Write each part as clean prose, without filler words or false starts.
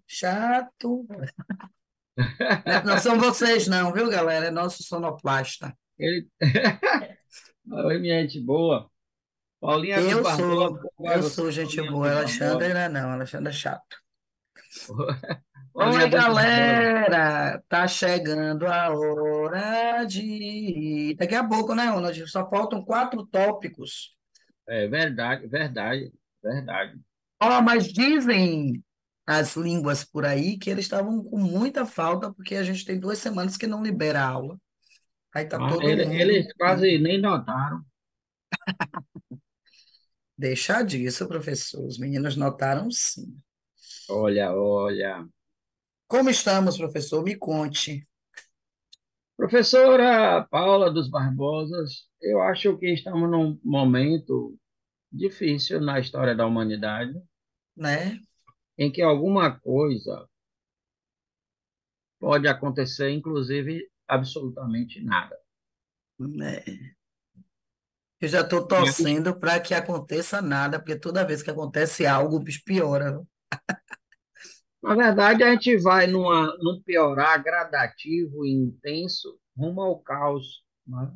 Chato. Não são vocês, não, viu, galera? É nosso sonoplasta. Ele... Oi, minha gente boa. Paulinha dos Barbosa, como vai Eu você, sou gente Paulinha boa. dos Barbosa? Alexandra, não, Alexandra é chato. Paulinha Oi, dos Barbosa. galera! Tá chegando a hora de ir. Daqui a pouco, né, Ronald? Só faltam 4 tópicos. É verdade, verdade, verdade. Ó, mas dizem as línguas por aí que eles estavam com muita falta porque a gente tem 2 semanas que não libera a aula. Aí tá Ah, todo mundo eles quase nem notaram. deixa disso, professor. Os meninos notaram sim. Olha, olha. Como estamos, professor? Me conte, Professora Paula dos Barbosas, eu acho que estamos num momento difícil na história da humanidade, né? em que alguma coisa pode acontecer, inclusive absolutamente nada. Né? Eu já estou E aí, torcendo para que aconteça nada, porque toda vez que acontece algo, o bicho piora. Viu? na verdade, a gente vai num piorar gradativo e intenso rumo ao caos, né?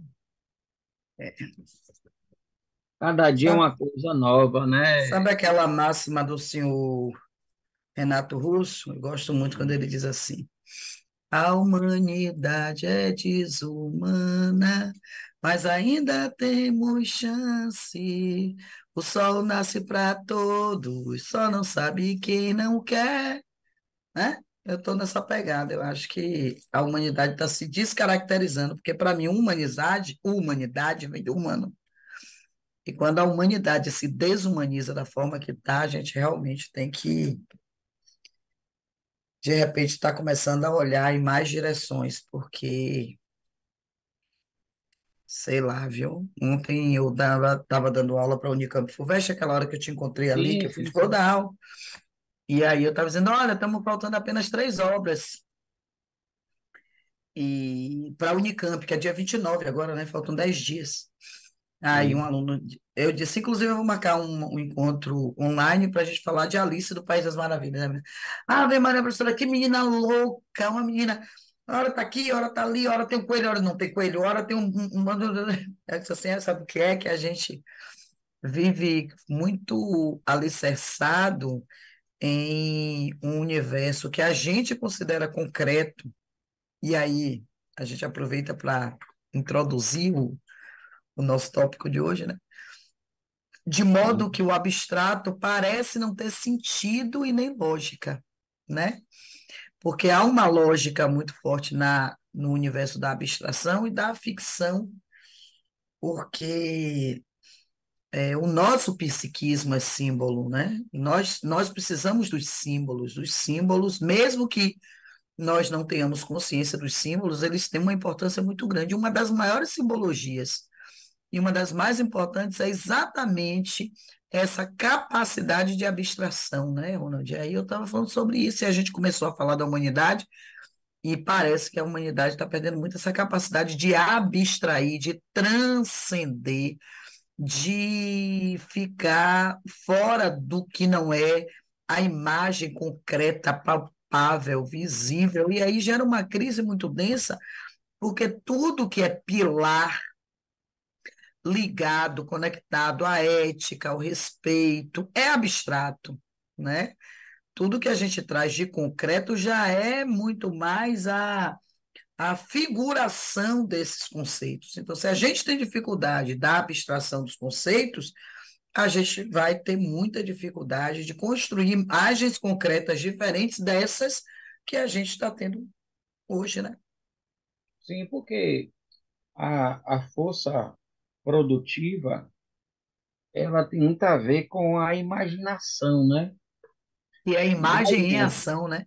Cada dia é Sabe, uma coisa nova, né? sabe aquela máxima do senhor Renato Russo? Eu gosto muito quando ele diz assim: a humanidade é desumana, mas ainda temos chance. O sol nasce para todos, só não sabe quem não quer, né? Eu estou nessa pegada. Eu acho que a humanidade está se descaracterizando, porque para mim, humanidade vem do humano. E quando a humanidade se desumaniza da forma que está, a gente realmente tem que, de repente, estar começando a olhar em mais direções, porque sei lá, viu? Ontem eu estava dando aula para a Unicamp FUVEST, aquela hora que eu te encontrei ali, que Sim, eu fui sim, de vou sim. dar aula. E aí eu estava dizendo, olha, estamos faltando apenas 3 obras. E para a Unicamp, que é dia 29 agora, né? Faltam 10 dias. Aí um Sim. aluno, eu disse, inclusive eu vou marcar um encontro online para a gente falar de Alice do País das Maravilhas, né? Ah, vem Maria professora, que menina louca, uma menina, hora tá aqui, hora tá ali, hora tem um coelho, hora não tem coelho, hora tem Eu disse assim, sabe o que é que a gente vive muito alicerçado em um universo que a gente considera concreto, e aí a gente aproveita para introduzir o nosso tópico de hoje, né? De modo que Sim. o abstrato parece não ter sentido e nem lógica, né? Porque há uma lógica muito forte no universo da abstração e da ficção, porque o nosso psiquismo é símbolo, né? Nós precisamos dos símbolos, mesmo que nós não tenhamos consciência dos símbolos, eles têm uma importância muito grande. Uma das maiores simbologias e uma das mais importantes é exatamente essa capacidade de abstração, né, Ronald? E aí eu estava falando sobre isso e a gente começou a falar da humanidade e parece que a humanidade está perdendo muito essa capacidade de abstrair, de transcender, de ficar fora do que não é a imagem concreta, palpável, visível, e aí gera uma crise muito densa, porque tudo que é pilar ligado, conectado à ética, ao respeito, é abstrato, né? Tudo que a gente traz de concreto já é muito mais a figuração desses conceitos. Então, se a gente tem dificuldade da abstração dos conceitos, a gente vai ter muita dificuldade de construir imagens concretas diferentes dessas que a gente está tendo hoje, né? Sim, porque a força produtiva, ela tem muito a ver com a imaginação, né? E a imagem em Imagina, ação, né?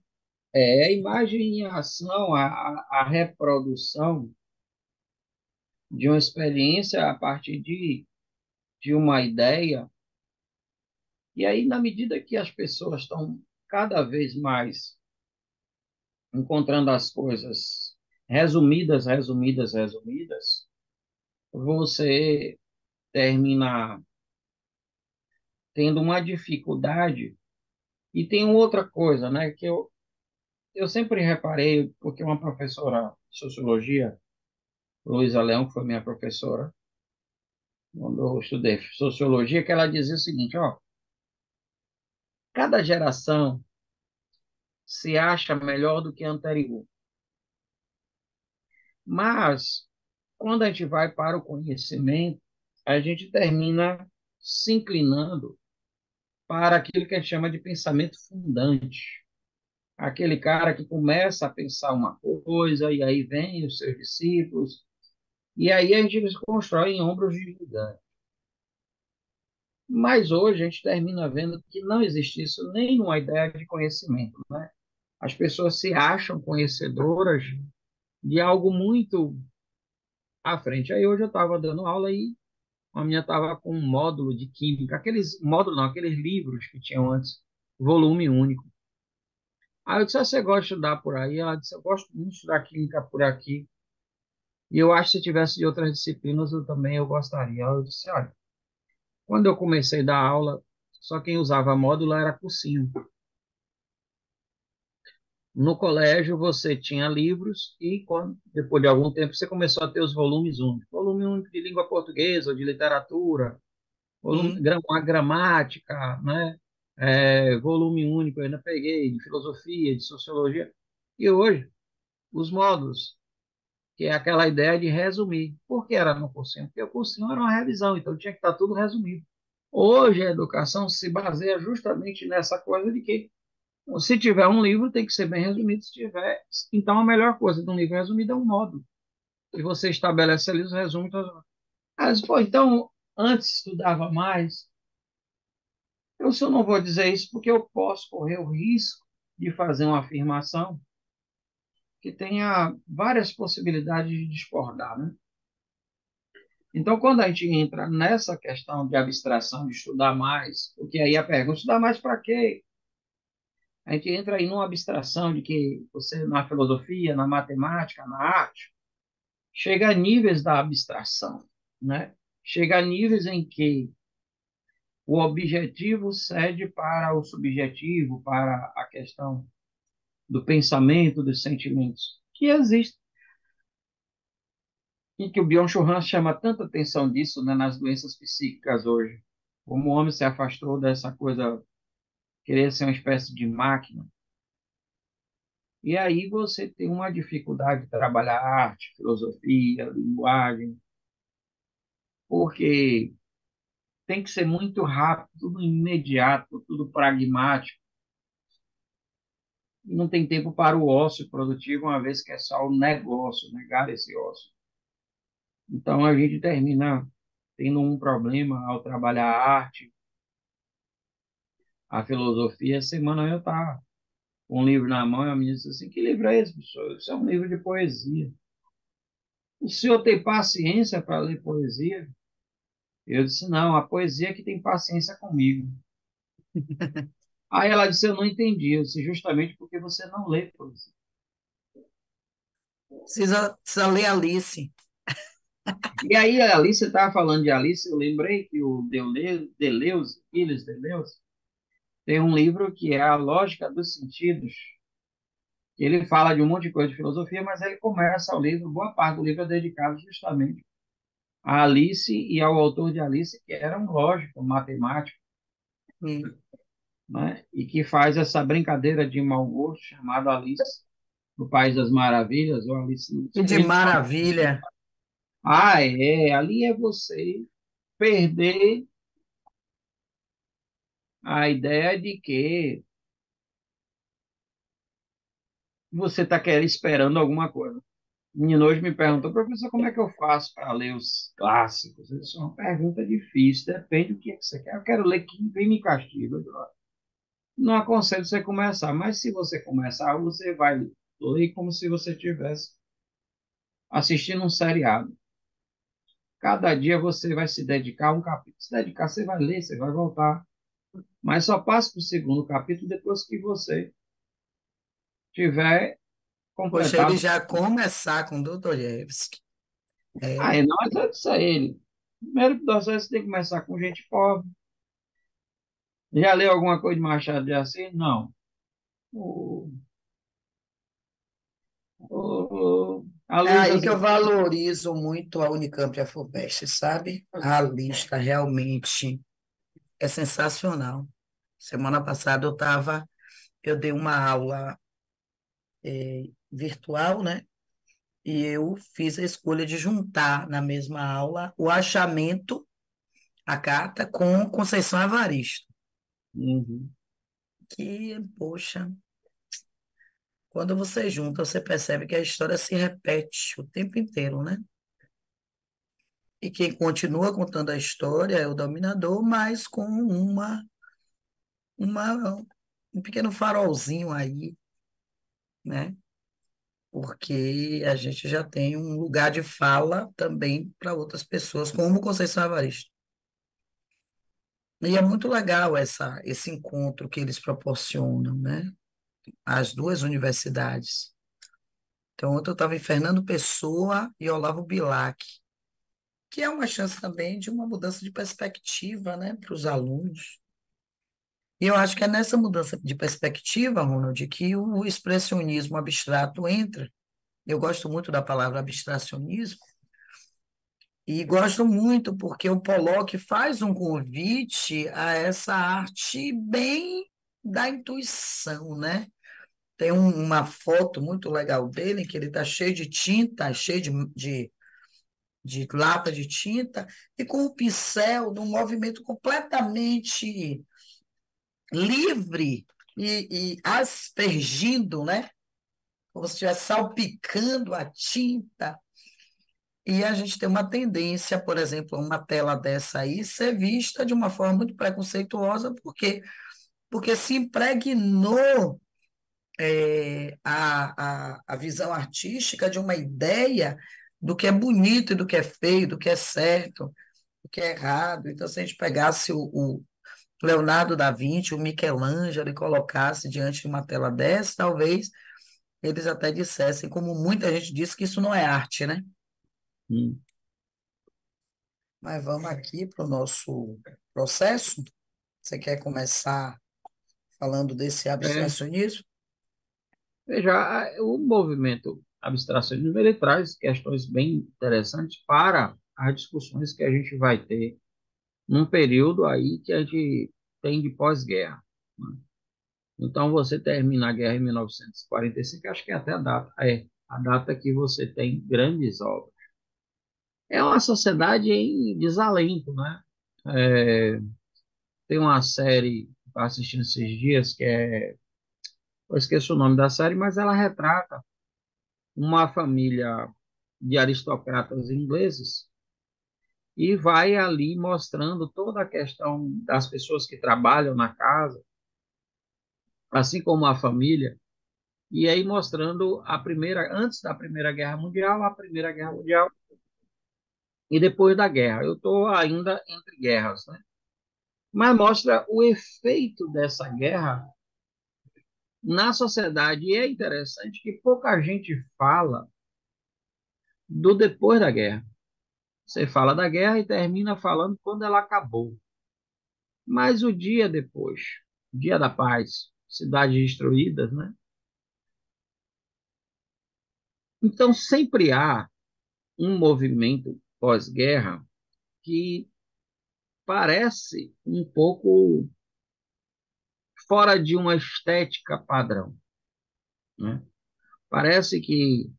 a imagem em ação, a reprodução de uma experiência a partir de uma ideia. E aí, na medida que as pessoas estão cada vez mais encontrando as coisas resumidas, resumidas, resumidas, você termina tendo uma dificuldade. E tem outra coisa, né, que eu sempre reparei, porque uma professora de sociologia, Luísa Leão, que foi minha professora, quando eu estudei sociologia, que ela dizia o seguinte, ó, cada geração se acha melhor do que a anterior, mas quando a gente vai para o conhecimento, a gente termina se inclinando para aquilo que a gente chama de pensamento fundante. Aquele cara que começa a pensar uma coisa, e aí vem os seus discípulos, e aí a gente se constrói em ombros de gigante. Mas hoje a gente termina vendo que não existe isso nem numa ideia de conhecimento, né? As pessoas se acham conhecedoras de algo muito à frente. Aí hoje eu estava dando aula e a minha estava com um módulo de química, aqueles módulos não, aqueles livros que tinham antes, volume único. Aí eu disse, ah, você gosta de estudar por aí? Ela disse, eu gosto muito de estudar química por aqui. E eu acho que se tivesse de outras disciplinas, eu gostaria. Eu disse, olha, quando eu comecei a dar aula, só quem usava módulo era cursinho. No colégio você tinha livros e depois de algum tempo você começou a ter os volumes únicos. Volume único de língua portuguesa ou de literatura, volume, Sim. a gramática, né? Volume único, eu ainda peguei, de filosofia, de sociologia. E hoje, os módulos, que é aquela ideia de resumir. Por que era no cursinho? Porque o cursinho era uma revisão, então tinha que estar tudo resumido. Hoje a educação se baseia justamente nessa coisa de que se tiver um livro, tem que ser bem resumido. Se tiver, então a melhor coisa de um livro resumido é um módulo. E você estabelece ali os resumos. Mas, pô, então, antes estudava mais. Eu só não vou dizer isso porque eu posso correr o risco de fazer uma afirmação que tenha várias possibilidades de discordar, né? Então, quando a gente entra nessa questão de abstração, de estudar mais, porque aí a pergunta, estudar mais para quê? A gente entra aí numa abstração de que você, na filosofia, na matemática, na arte, chega a níveis da abstração, né? Chega a níveis em que o objetivo cede para o subjetivo, para a questão do pensamento, dos sentimentos, que existe. E que o Byung-Chul Han chama tanta atenção disso, né, nas doenças psíquicas hoje. Como o homem se afastou dessa coisa, querer ser uma espécie de máquina. E aí você tem uma dificuldade de trabalhar arte, filosofia, linguagem, porque tem que ser muito rápido, tudo imediato, tudo pragmático. E não tem tempo para o ócio produtivo, uma vez que é só o negócio, negar esse ócio. Então a gente termina tendo um problema ao trabalhar a arte, a filosofia. Essa semana eu estava com um livro na mão e a menina disse assim, que livro é esse, professor? Isso é um livro de poesia. O senhor tem paciência para ler poesia? Eu disse, não, a poesia é que tem paciência comigo. Aí ela disse, eu não entendi. Eu disse, justamente porque você não lê poesia. Precisa ler Alice. E aí, a Alice, você estava falando de Alice, eu lembrei que o Deleuze, Gilles Deleuze, tem um livro que é A Lógica dos Sentidos. Ele fala de um monte de coisa de filosofia, mas ele começa o livro, boa parte do livro é dedicado justamente a Alice e ao autor de Alice, que era um lógico, um matemático, Sim. né? E que faz essa brincadeira de mau gosto chamada Alice no País das Maravilhas, ou Alice no Que de Ele fala, maravilha. ali é você perder a ideia de que você está querendo esperando alguma coisa. O menino hoje me perguntou, professor, como é que eu faço para ler os clássicos? Isso é uma pergunta difícil, depende do que é que você quer. Eu quero ler Crime e Castigo. Não aconselho você começar, mas se você começar, você vai ler como se você estivesse assistindo um seriado. Cada dia você vai se dedicar a um capítulo. Se dedicar, você vai ler, você vai voltar. Mas só passe para o segundo capítulo depois que você tiver Poxa, ele completado. já começar com Dostoiévski. É, Não adianta isso a ele. Primeiro, você tem que começar com gente pobre. Já leu alguma coisa de Machado de Assis? Não. O, a É Luísa aí que eu valorizo muito a Unicamp e a FUVEST, sabe? A lista realmente é sensacional. Semana passada eu dei uma aula virtual, né? E eu fiz a escolha de juntar na mesma aula o achamento, a carta, com Conceição Evaristo, Uhum. que, poxa, quando você junta, você percebe que a história se repete o tempo inteiro, né? E quem continua contando a história é o dominador, mas com uma, um pequeno farolzinho aí, né? Porque a gente já tem um lugar de fala também para outras pessoas, como Conceição Evaristo. E é muito legal esse encontro que eles proporcionam, né? As duas universidades. Então, ontem eu estava em Fernando Pessoa e Olavo Bilac, que é uma chance também de uma mudança de perspectiva, né, para os alunos. E eu acho que é nessa mudança de perspectiva, Ronald, que o expressionismo abstrato entra. Eu gosto muito da palavra abstracionismo e gosto muito porque o Pollock faz um convite a essa arte bem da intuição, né? Tem uma foto muito legal dele, em que ele está cheio de tinta, cheio de lata de tinta, e com o pincel, num movimento completamente livre e aspergindo, né? Como se estivesse salpicando a tinta. E a gente tem uma tendência, por exemplo, uma tela dessa aí ser vista de uma forma muito preconceituosa, porque se impregnou a visão artística de uma ideia do que é bonito e do que é feio, do que é certo, do que é errado. Então, se a gente pegasse o Leonardo da Vinci, o Michelangelo e colocasse diante de uma tela dessa, talvez eles até dissessem, como muita gente disse, que isso não é arte, né? Hum. Mas vamos aqui para o nosso processo. Você quer começar falando desse É, abstracionismo? veja, o movimento abstracionismo ele traz questões bem interessantes para as discussões que a gente vai ter num período aí que a gente tem de pós-guerra, né? Então, você termina a guerra em 1945, acho que é até a data que você tem grandes obras. É uma sociedade em desalento, né? É, tem uma série que eu assisti esses dias que eu esqueço o nome da série, mas ela retrata uma família de aristocratas ingleses e vai ali mostrando toda a questão das pessoas que trabalham na casa, assim como a família, e aí mostrando antes da Primeira Guerra Mundial, a Primeira Guerra Mundial e depois da guerra. Eu estou ainda entre guerras, né? Mas mostra o efeito dessa guerra na sociedade. E é interessante que pouca gente fala do depois da guerra. Você fala da guerra e termina falando quando ela acabou. Mas o dia depois, dia da paz, cidades destruídas, né? Então sempre há um movimento pós-guerra que parece um pouco fora de uma estética padrão, né? Parece que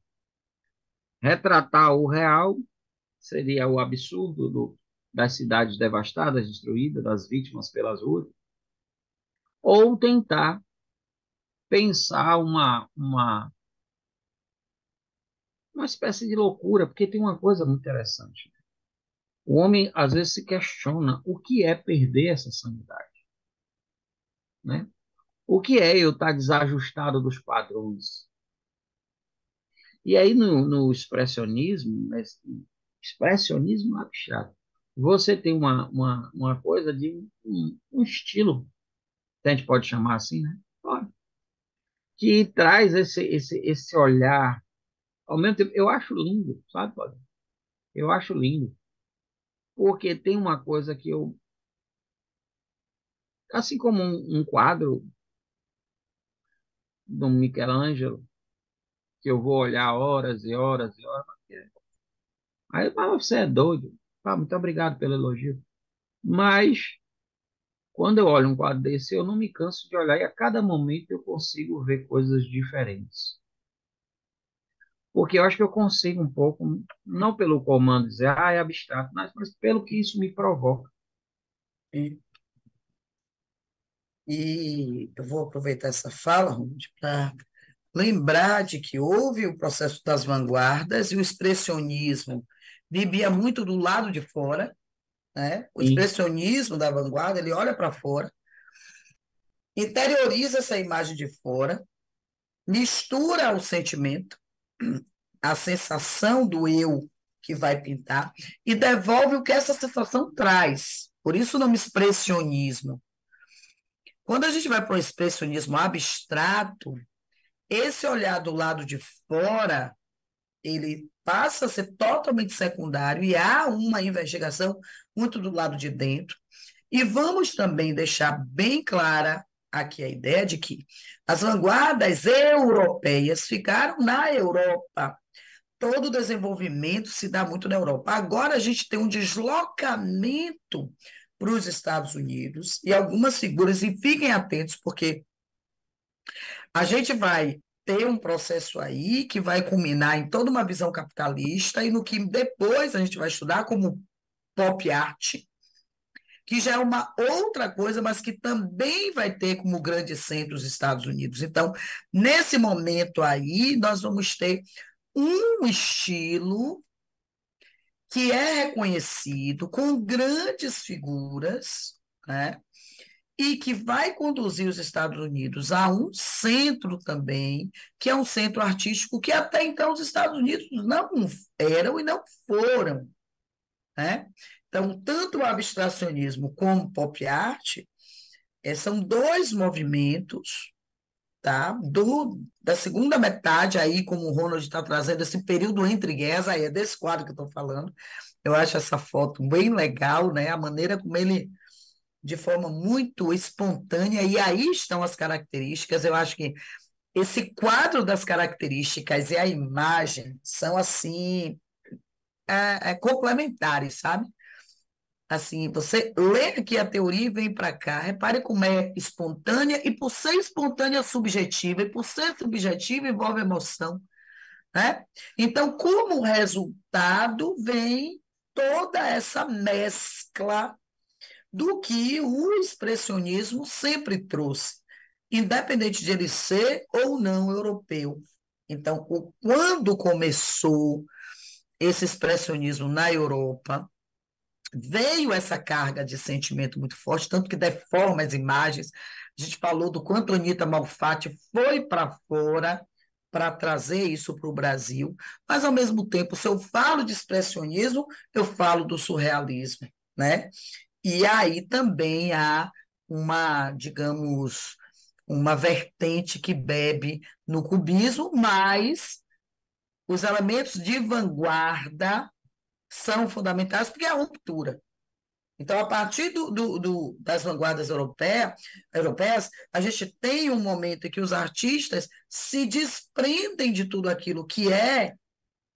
retratar o real seria o absurdo das cidades devastadas, destruídas, das vítimas pelas ruas, ou tentar pensar uma espécie de loucura, porque tem uma coisa muito interessante. O homem, às vezes, se questiona o que é perder essa sanidade, né? O que é eu estar desajustado dos padrões? E aí, no expressionismo, expressionismo abstrato, você tem uma coisa de um estilo, a gente pode chamar assim, né? Que traz esse olhar. Ao mesmo tempo, eu acho lindo, sabe, Paulo? Eu acho lindo, porque tem uma coisa que eu assim como um quadro do Michelangelo, que eu vou olhar horas e horas e horas. Aí, mas você é doido. Ah, muito obrigado pelo elogio. Mas, quando eu olho um quadro desse, eu não me canso de olhar e a cada momento eu consigo ver coisas diferentes. Porque eu acho que eu consigo um pouco, não pelo comando dizer, ah, é abstrato, mas pelo que isso me provoca. E, e eu vou aproveitar essa fala, para lembrar de que houve o processo das vanguardas e o expressionismo vivia muito do lado de fora, né? O E, expressionismo da vanguarda, ele olha para fora, interioriza essa imagem de fora, mistura o sentimento, a sensação do eu que vai pintar e devolve o que essa sensação traz. Por isso o nome expressionismo. Quando a gente vai para o expressionismo abstrato, esse olhar do lado de fora, ele passa a ser totalmente secundário e há uma investigação muito do lado de dentro. E vamos também deixar bem clara aqui a ideia de que as vanguardas europeias ficaram na Europa. Todo o desenvolvimento se dá muito na Europa. Agora a gente tem um deslocamento para os Estados Unidos e algumas figuras, e fiquem atentos, porque a gente vai ter um processo aí que vai culminar em toda uma visão capitalista e no que depois a gente vai estudar como pop art, que já é uma outra coisa, mas que também vai ter como grande centro os Estados Unidos. Então, nesse momento aí, nós vamos ter um estilo que é reconhecido com grandes figuras, né? E que vai conduzir os Estados Unidos a um centro também, que é um centro artístico que até então os Estados Unidos não eram e não foram, né? Então, tanto o abstracionismo como o pop art são dois movimentos, tá? Da segunda metade, aí, como o Ronald está trazendo, esse período entre guerras, aí é desse quadro que eu estou falando. Eu acho essa foto bem legal, né? A maneira como ele, de forma muito espontânea, e aí estão as características. Eu acho que esse quadro das características e a imagem são, assim, complementares, sabe? Assim, você lê aqui a teoria e vem para cá. Repare como é espontânea, e por ser espontânea, é subjetiva, e por ser subjetiva, envolve emoção, né? Então, como resultado, vem toda essa mescla do que o expressionismo sempre trouxe, independente de ele ser ou não europeu. Então, quando começou esse expressionismo na Europa, veio essa carga de sentimento muito forte, tanto que deforma as imagens. A gente falou do quanto Anita Malfatti foi para fora para trazer isso para o Brasil, mas, ao mesmo tempo, se eu falo de expressionismo, eu falo do surrealismo, né? E aí também há uma, digamos, uma vertente que bebe no cubismo, mas os elementos de vanguarda são fundamentais porque é a ruptura. Então, a partir das vanguardas europeias, a gente tem um momento em que os artistas se desprendem de tudo aquilo que é.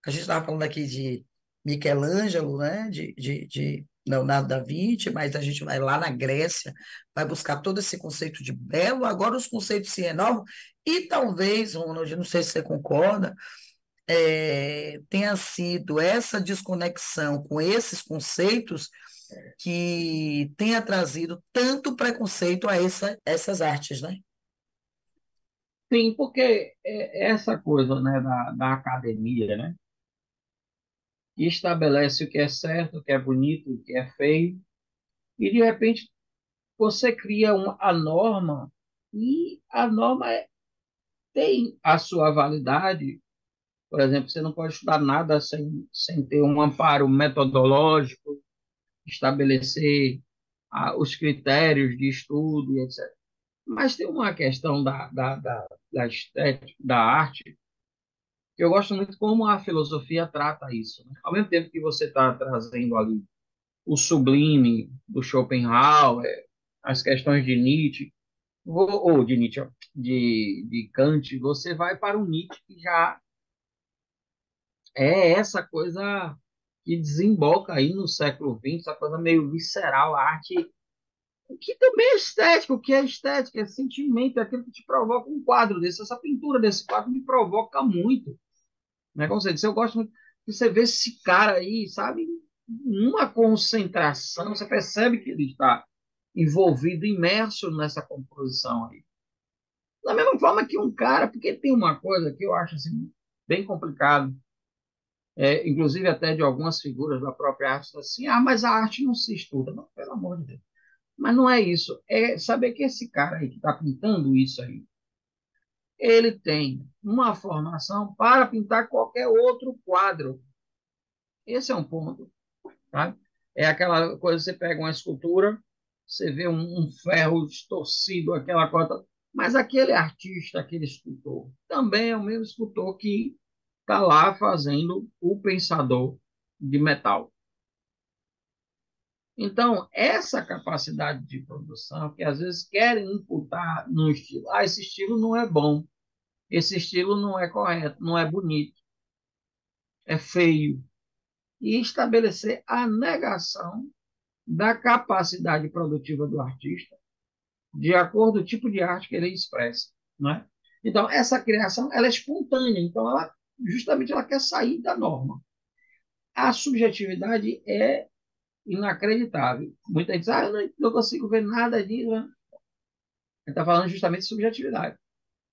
A gente estava falando aqui de Michelangelo, né? de Leonardo da Vinci, mas a gente vai lá na Grécia, vai buscar todo esse conceito de belo. Agora os conceitos se renovam, e talvez, Ronald, não sei se você concorda, tenha sido essa desconexão com esses conceitos que tenha trazido tanto preconceito a essas artes, né? sim, porque essa coisa, né, da academia, né, que estabelece o que é certo, o que é bonito, o que é feio, e de repente você cria a norma, e a norma tem a sua validade. Por exemplo, você não pode estudar nada sem ter um amparo metodológico, estabelecer os critérios de estudo e etc. Mas tem uma questão da estética, da arte, que eu gosto muito como a filosofia trata isso, né? Ao mesmo tempo que você está trazendo ali o sublime do Schopenhauer, as questões de Nietzsche, ou de Nietzsche, ó, de Kant, você vai para o Nietzsche que já é essa coisa que desemboca aí no século XX, essa coisa meio visceral, a arte, o que também é estética, o que é estética, é sentimento, é aquilo que te provoca um quadro desse, essa pintura desse quadro me provoca muito, né? Como você disse, eu gosto muito de você ver esse cara aí, sabe, numa concentração, você percebe que ele está envolvido, imerso nessa composição aí. Da mesma forma que um cara, porque tem uma coisa que eu acho assim, bem complicado, inclusive até de algumas figuras da própria arte, assim, mas a arte não se estuda. Não, pelo amor de Deus. Mas não é isso. É saber que esse cara aí que está pintando isso aí, ele tem uma formação para pintar qualquer outro quadro. Esse é um ponto. Tá? É aquela coisa, você pega uma escultura, você vê um ferro distorcido, aquela coisa, mas aquele artista, aquele escultor, também é o mesmo escultor que está lá fazendo o pensador de metal. Então, essa capacidade de produção, que às vezes querem imputar no estilo, esse estilo não é bom, esse estilo não é correto, não é bonito, é feio, e estabelecer a negação da capacidade produtiva do artista, de acordo com o tipo de arte que ele expressa, né? Então, essa criação, ela é espontânea, então ela justamente ela quer sair da norma. A subjetividade é inacreditável. Muita gente diz, eu não consigo ver nada disso. Né? Ele está falando justamente de subjetividade.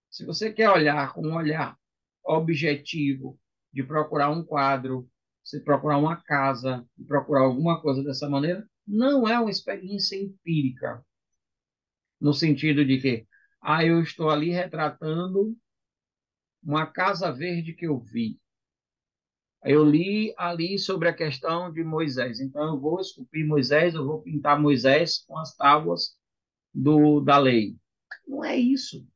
Se você quer olhar com um olhar objetivo, de procurar um quadro, se procurar uma casa, de procurar alguma coisa dessa maneira, não é uma experiência empírica, no sentido de que, eu estou ali retratando uma casa verde que eu vi. Eu li ali sobre a questão de Moisés, então eu vou esculpir Moisés, eu vou pintar Moisés com as tábuas da lei. Não é isso.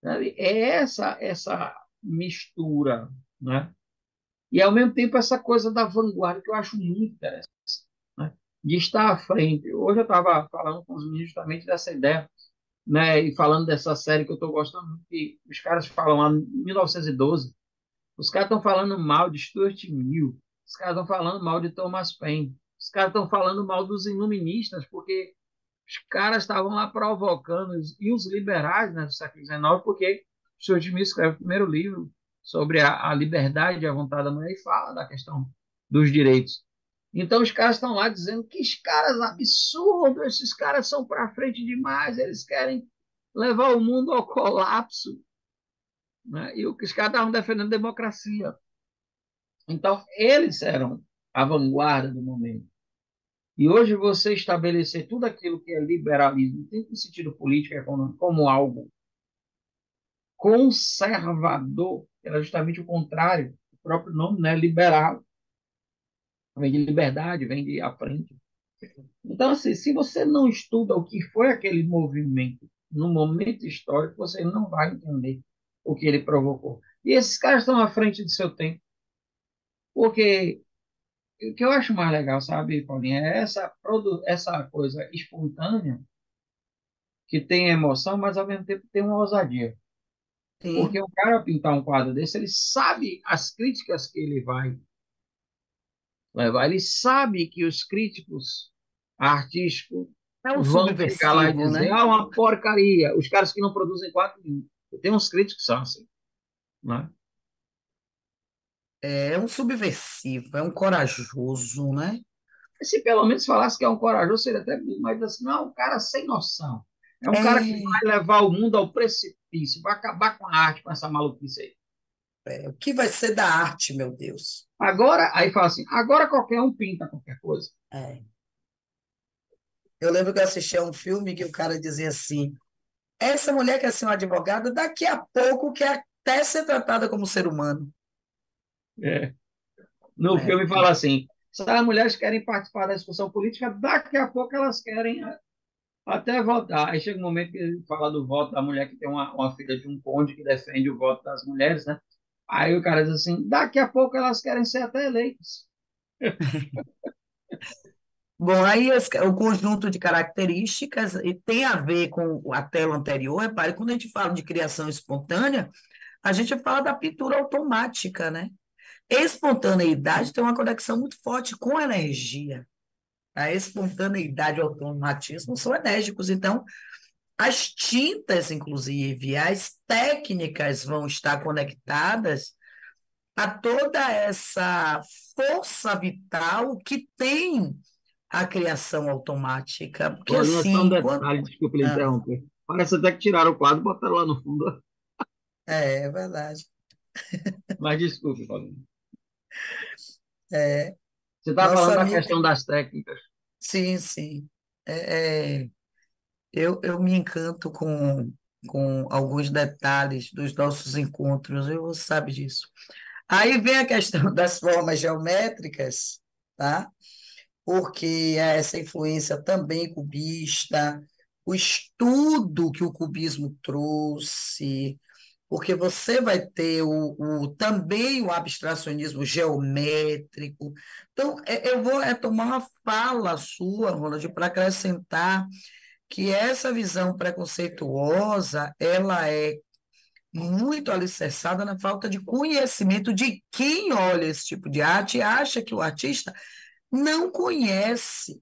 Sabe? É essa mistura, né? E ao mesmo tempo essa coisa da vanguarda que eu acho muito interessante, né? De estar à frente. Hoje eu estava falando com os meninos justamente dessa ideia, né? E falando dessa série que eu estou gostando, que os caras falam lá em 1912, os caras estão falando mal de Stuart Mill, os caras estão falando mal de Thomas Paine, os caras estão falando mal dos iluministas, porque os caras estavam lá provocando, e os liberais, né, do século XIX, porque Stuart Mill escreve o primeiro livro sobre a liberdade e a vontade da mulher e fala da questão dos direitos. Então os caras estão lá dizendo que os caras absurdos, esses caras são para frente demais, eles querem levar o mundo ao colapso, né? E os caras estavam defendendo democracia. Então eles eram a vanguarda do momento. E hoje você estabelecer tudo aquilo que é liberalismo, tem no sentido político e econômico, como algo conservador, era justamente o contrário. O próprio nome, né, liberal, vem de liberdade, vem de à frente. Então, assim, se você não estuda o que foi aquele movimento no momento histórico, você não vai entender o que ele provocou. E esses caras estão à frente do seu tempo, porque o que eu acho mais legal, sabe, Paulinha, é essa coisa espontânea que tem emoção, mas ao mesmo tempo tem uma ousadia. Porque Sim. o cara pintar um quadro desse, ele sabe as críticas que ele vai levar, ele sabe que os críticos artísticos É um vão chegar lá e subversivo, dizer, né? uma porcaria, os caras que não produzem quadro nenhum. Tem uns críticos que são assim, né? É um subversivo, é um corajoso, né? Se pelo menos falasse que é um corajoso, seria até bonito, mas assim, não, é um cara sem noção. É um cara que É, vai levar o mundo ao precipício, vai acabar com a arte, com essa maluquice aí. o que vai ser da arte, meu Deus? Agora, aí fala assim, agora qualquer um pinta qualquer coisa. É. Eu lembro que eu assisti a um filme que o cara dizia assim: essa mulher quer ser uma advogada, daqui a pouco quer até ser tratada como ser humano. É. No É, filme fala assim, se as mulheres querem participar da discussão política, daqui a pouco elas querem até votar. Aí chega um momento que ele fala do voto da mulher que tem uma filha de um conde que defende o voto das mulheres, né? Aí o cara diz assim, daqui a pouco elas querem ser até eleitas. Bom, aí o conjunto de características e tem a ver com a tela anterior. Repare, quando a gente fala de criação espontânea, a gente fala da pintura automática, né? Espontaneidade tem uma conexão muito forte com a energia. A espontaneidade e o automatismo são enérgicos, então as tintas, inclusive, as técnicas vão estar conectadas a toda essa força vital que tem a criação automática. Porque, Paulinha, só um assim, quando. detalhe, desculpa lhe Ah, interromper. Parece até que tiraram o quadro e botaram lá no fundo. é verdade. Mas desculpe, Paulinha. É, Você estava nosso falando da amigo. questão das técnicas. Sim, sim. Eu me encanto com alguns detalhes dos nossos encontros, você sabe disso. Aí vem a questão das formas geométricas, tá? Porque essa influência também cubista, o estudo que o cubismo trouxe, porque você vai ter também o abstracionismo geométrico. Então, eu vou retomar uma fala sua, Ronald, para acrescentar que essa visão preconceituosa, ela é muito alicerçada na falta de conhecimento de quem olha esse tipo de arte e acha que o artista não conhece,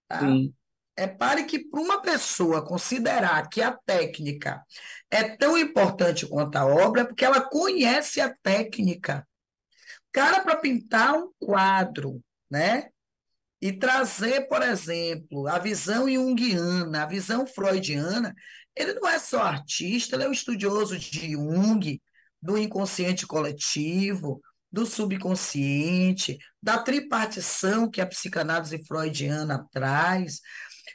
tá? Sim, Pare que para uma pessoa considerar que a técnica é tão importante quanto a obra, é porque ela conhece a técnica. Cara, para pintar um quadro, né? E trazer, por exemplo, a visão junguiana, a visão freudiana, ele não é só artista, ele é um estudioso de Jung, do inconsciente coletivo, do subconsciente, da tripartição que a psicanálise freudiana traz,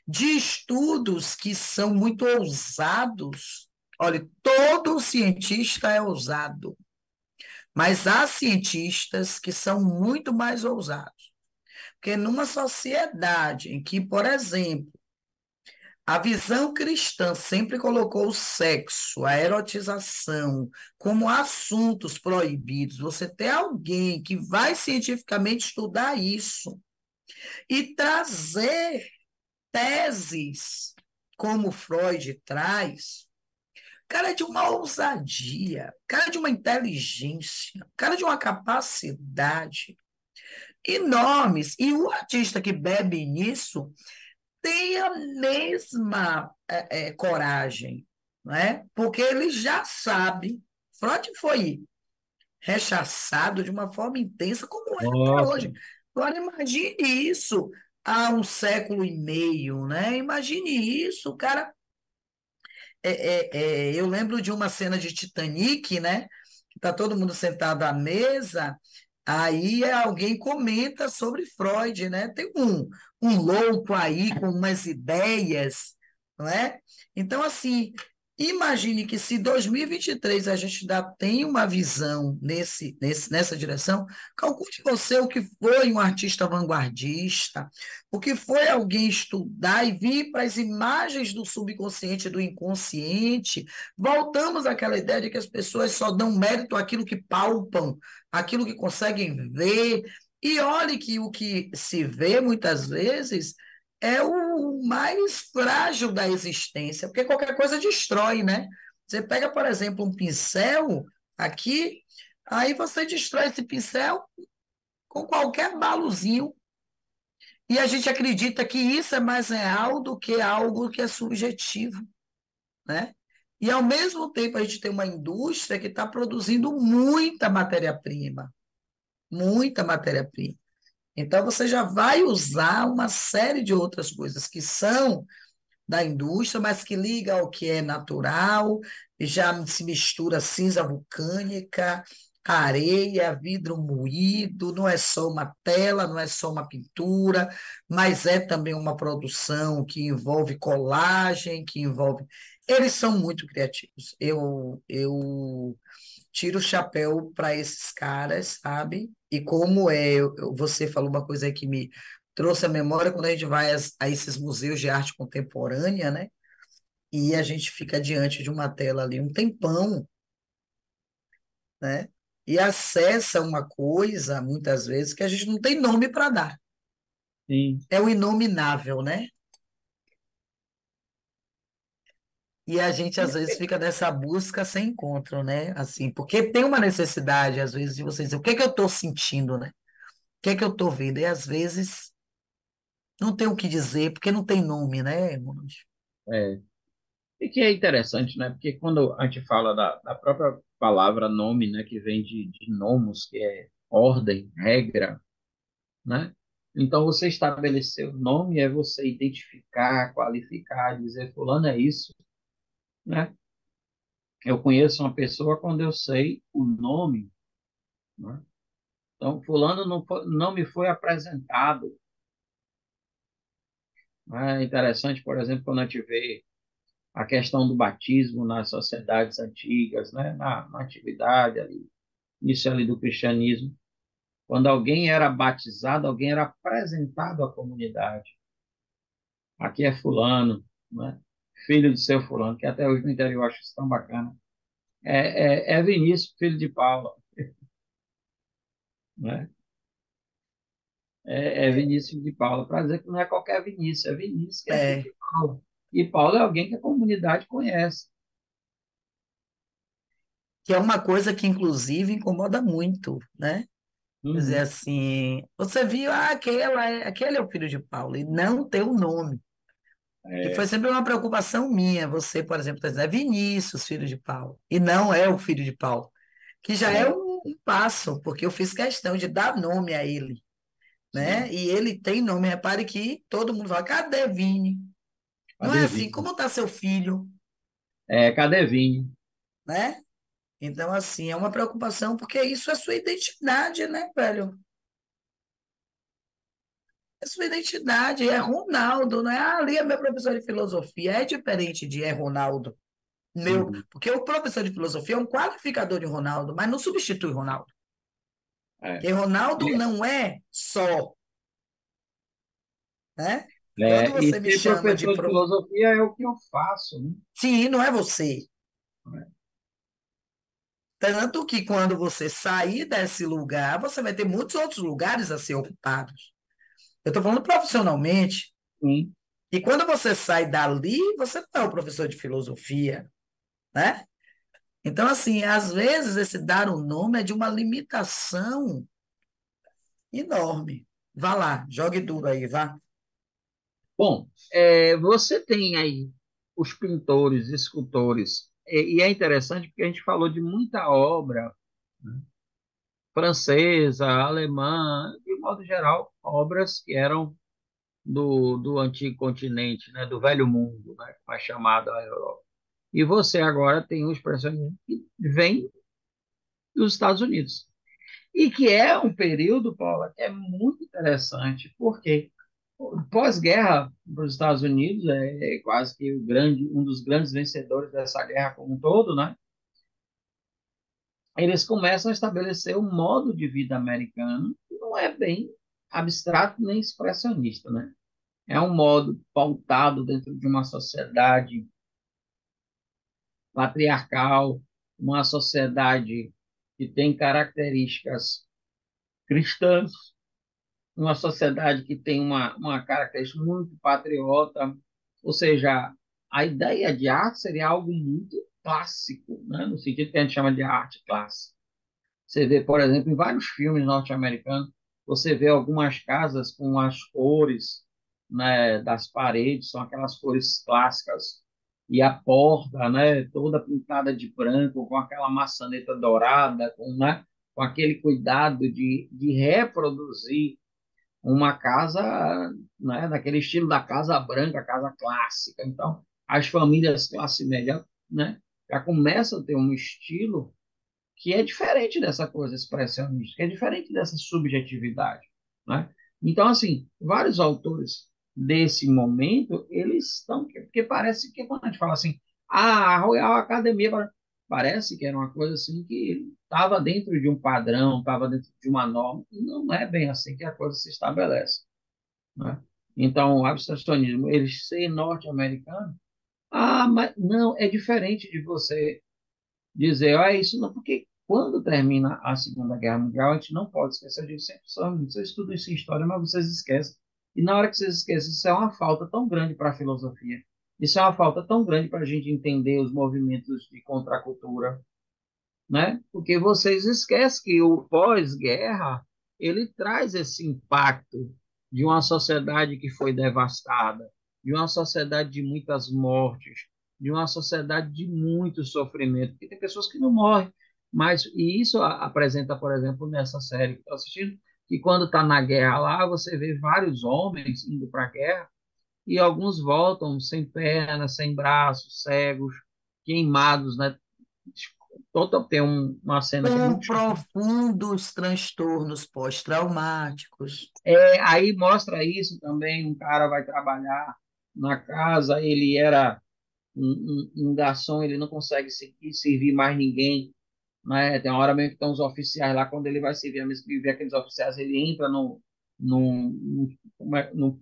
de estudos que são muito ousados. Olha, todo cientista é ousado, mas há cientistas que são muito mais ousados. Porque numa sociedade em que, por exemplo, a visão cristã sempre colocou o sexo, a erotização, como assuntos proibidos, você ter alguém que vai cientificamente estudar isso e trazer teses, como Freud traz, cara de uma ousadia, cara de uma inteligência, cara de uma capacidade enormes. E o artista que bebe nisso tem a mesma coragem, né? Porque ele já sabe. Freud foi rechaçado de uma forma intensa, como é até nossa, hoje. Agora, imagine isso há um século e meio, né? Imagine isso, o cara. Eu lembro de uma cena de Titanic, né? Que tá todo mundo sentado à mesa, aí alguém comenta sobre Freud, né? Tem um louco aí com umas ideias, não é? Então, assim, imagine que se 2023 a gente ainda tem uma visão nessa direção, calcule você o que foi um artista vanguardista, o que foi alguém estudar e vir para as imagens do subconsciente e do inconsciente. Voltamos àquela ideia de que as pessoas só dão mérito àquilo que palpam, àquilo que conseguem ver. E olhe que o que se vê muitas vezes é o mais frágil da existência, porque qualquer coisa destrói, né? Você pega, por exemplo, um pincel aqui, aí você destrói esse pincel com qualquer balozinho e a gente acredita que isso é mais real do que algo que é subjetivo, né? E, ao mesmo tempo, a gente tem uma indústria que está produzindo muita matéria-prima, muita matéria-prima. Então, você já vai usar uma série de outras coisas que são da indústria, mas que liga ao que é natural, já se mistura cinza vulcânica, areia, vidro moído, não é só uma tela, não é só uma pintura, mas é também uma produção que envolve colagem, que envolve. Eles são muito criativos. Eu tiro o chapéu para esses caras, sabe? E como você falou uma coisa aí que me trouxe à memória quando a gente vai a esses museus de arte contemporânea, né? E a gente fica diante de uma tela ali um tempão, né? E acessa uma coisa, muitas vezes, que a gente não tem nome para dar. sim, É o inominável, né? E a gente às vezes fica nessa busca sem encontro, né? Assim, porque tem uma necessidade, às vezes, de você dizer o que é que eu estou sentindo, né? O que é que eu estou vendo? E às vezes não tem o que dizer, porque não tem nome, né, irmãos? é. E que é interessante, né? Porque quando a gente fala da própria palavra nome, né? Que vem de nomos, que é ordem, regra, né? Então, você estabelecer o nome é você identificar, qualificar, dizer fulano é isso, né? Eu conheço uma pessoa quando eu sei o nome, né? Então, fulano não me foi apresentado. Né? É interessante, por exemplo, quando a gente vê a questão do batismo nas sociedades antigas, né? Na atividade ali, isso ali do cristianismo. Quando alguém era batizado, alguém era apresentado à comunidade. Aqui é fulano, né? Filho do seu fulano, que até hoje no interior eu acho isso tão bacana. É Vinícius, filho de Paula, né? É Vinícius de Paula, para dizer que não é qualquer Vinícius, é Vinícius que é filho É, de Paula. E Paulo é alguém que a comunidade conhece. que é uma coisa que, inclusive, incomoda muito, né? Quer dizer Uhum. assim, você viu, aquele é o filho de Paulo, e não tem o nome. Que foi É, sempre uma preocupação minha. Você, por exemplo, está dizendo, é Vinícius, filho de Paulo, e não é o filho de Paulo, que já é é, um passo, porque eu fiz questão de dar nome a ele, sim. né? E ele tem nome. Repare que todo mundo fala, cadê Vini? Não é Cadê assim, Vini? como está seu filho, Cadê Vini? né? Então, assim, é uma preocupação, porque isso é sua identidade, né, velho? É sua identidade, é Ronaldo, não é? Ah, ali é meu professor de filosofia, é diferente de é Ronaldo. Meu, Uhum. porque o professor de filosofia é um qualificador de Ronaldo, mas não substitui Ronaldo. É. Porque Ronaldo não é só, né? Quando E você me ser chama de professor de prof... filosofia é o que eu faço, né? Sim, não é você. É. Tanto que quando você sair desse lugar, você vai ter muitos outros lugares a ser ocupados. Eu estou falando profissionalmente. Sim. E quando você sai dali, você não é o professor de filosofia, né? Então, assim, às vezes esse dar o nome é de uma limitação enorme. Vá lá, jogue duro aí, vá. Bom, você tem aí os pintores, escultores, e é interessante porque a gente falou de muita obra, né, francesa, alemã, de modo geral, obras que eram do antigo continente, né, do velho mundo, né, mais chamado a Europa. E você agora tem um expressionismo que vem dos Estados Unidos. E que é um período, Paula, que é muito interessante, porque pós-guerra para os Estados Unidos é quase que um dos grandes vencedores dessa guerra como um todo, né? Eles começam a estabelecer um modo de vida americano que não é bem abstrato nem expressionista, né? É um modo pautado dentro de uma sociedade patriarcal, uma sociedade que tem características cristãs, uma sociedade que tem uma característica muito patriota, ou seja, a ideia de arte seria algo muito clássico, né? No sentido que a gente chama de arte clássica. Você vê, por exemplo, em vários filmes norte-americanos, você vê algumas casas com as cores, né, das paredes, são aquelas cores clássicas, e a porta, né, toda pintada de branco, com aquela maçaneta dourada, né, com aquele cuidado de reproduzir uma casa, né, daquele estilo da casa branca, casa clássica. Então, as famílias classe média, né, já começam a ter um estilo que é diferente dessa coisa expressionista, que é diferente dessa subjetividade, né? Então, assim, vários autores desse momento, eles estão, porque parece que quando a gente fala assim, a Royal Academia, parece que era uma coisa assim que estava dentro de um padrão, estava dentro de uma norma, e não é bem assim que a coisa se estabelece, né? Então, o abstracionismo, ele ser norte-americano, mas não, é diferente de você dizer, é isso não, porque quando termina a Segunda Guerra Mundial, a gente não pode esquecer disso. Sempre são, vocês estudam isso em história, mas vocês esquecem. E na hora que vocês esquecem, isso é uma falta tão grande para a filosofia. Isso é uma falta tão grande para a gente entender os movimentos de contracultura, né? Porque vocês esquecem que o pós-guerra ele traz esse impacto de uma sociedade que foi devastada, de uma sociedade de muitas mortes, de uma sociedade de muito sofrimento, porque tem pessoas que não morrem, mas e isso apresenta, por exemplo, nessa série que estou assistindo, que quando está na guerra lá, você vê vários homens indo para a guerra e alguns voltam sem pernas, sem braços, cegos, queimados, né? Tem uma cena que é Com muito chocante. profundos transtornos pós-traumáticos. Aí mostra isso também, um cara vai trabalhar na casa, ele era um garçom, ele não consegue servir mais ninguém, né? Tem uma hora mesmo que estão os oficiais lá, quando ele vai servir aqueles oficiais, ele entra num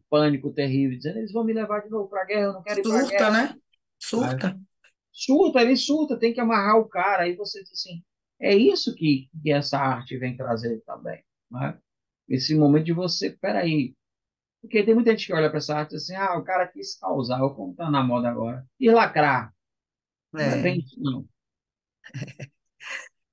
pânico terrível, dizendo, eles vão me levar de novo para a guerra, eu não quero ir para a Surta, guerra. né? Né? Surta. Surta, ele surta, tem que amarrar o cara. Aí você diz assim, é isso que essa arte vem trazer também, né? Esse momento de você, peraí, porque tem muita gente que olha para essa arte assim, o cara quis causar, ou como tá na moda agora, e lacrar. Não é É. bem isso, não.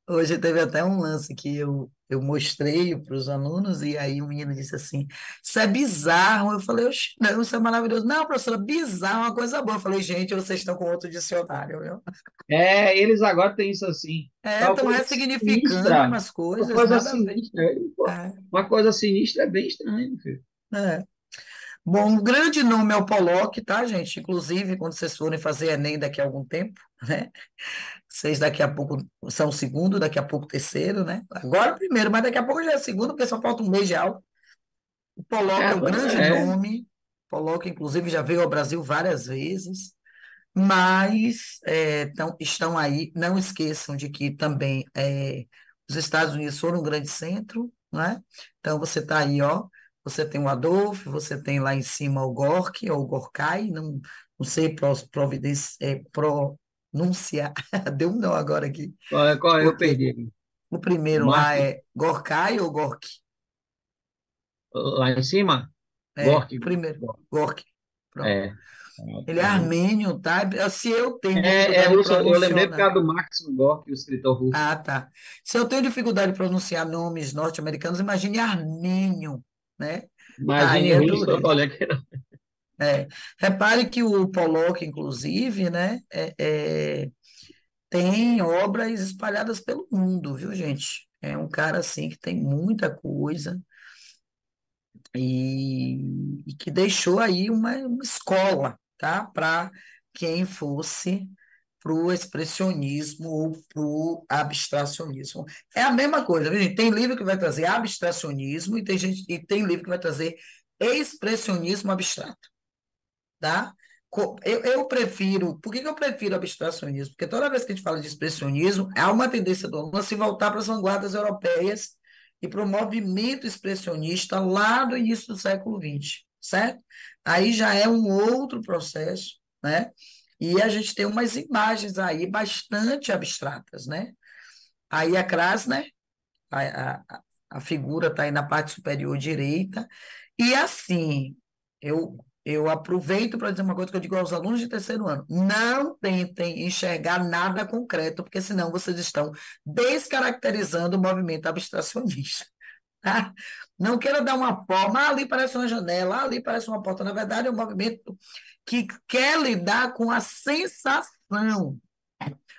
Hoje teve até um lance que eu mostrei para os alunos, e aí o menino disse assim: Isso é bizarro. Eu falei: Oxe, não, isso é maravilhoso. Não, professora, bizarro é uma coisa boa. Eu falei: Gente, vocês estão com outro dicionário, viu? Eles agora têm isso assim, É, uma estão coisa ressignificando sinistra, umas uma coisas, coisa nada a ver. sinistra. Pô, uma coisa sinistra é bem estranho, filho. É. Bom, um grande nome é o Pollock, tá, gente? Inclusive, quando vocês forem fazer Enem daqui a algum tempo, né? Vocês daqui a pouco são o segundo, daqui a pouco o terceiro, né? Agora o primeiro, mas daqui a pouco já é o segundo, porque só falta um mês de aula. O Pollock é o grande É, nome. Pollock, inclusive, já veio ao Brasil várias vezes, mas estão aí. Não esqueçam de que também os Estados Unidos foram um grande centro, né? Então, você está aí, ó. Você tem o Adolfo, você tem lá em cima o Gorky, ou Gorkai, não sei pronunciar, deu um não agora aqui, qual é? Eu porque perdi aqui. o O primeiro lá Márcio, é Gorkai ou Gorky? lá em cima, É, Gork. o primeiro, Gorky. Pronto. É, Ele é tá vendo? armênio, tá? Se eu tenho É dificuldade de russo, eu lembrei por pronunciar. causa do Maximo Gorky, o escritor russo. Ah, tá. Se eu tenho dificuldade de pronunciar nomes norte-americanos, imagine armênio, né? Aí Imagine é russo, dureza. olha que É. Repare que o Pollock, inclusive, né, tem obras espalhadas pelo mundo, viu, gente? É um cara, assim, que tem muita coisa e que deixou aí uma escola, tá? Para quem fosse para o expressionismo ou para o abstracionismo. É a mesma coisa, viu, gente? Tem livro que vai trazer abstracionismo e tem livro que vai trazer expressionismo abstrato, tá? Eu prefiro, por que que eu prefiro abstracionismo? Porque toda vez que a gente fala de expressionismo, há uma tendência do aluno a se voltar para as vanguardas europeias e para o movimento expressionista lá do início do século XX, certo? Aí já é um outro processo, né? E a gente tem umas imagens aí bastante abstratas, né? Aí a Krasner, a, a, a figura está aí na parte superior direita, e assim, eu aproveito para dizer uma coisa que eu digo aos alunos de terceiro ano: não tentem enxergar nada concreto, porque senão vocês estão descaracterizando o movimento abstracionista. Tá? Não queira dar uma forma, ali parece uma janela, ali parece uma porta. Na verdade, é um movimento que quer lidar com a sensação.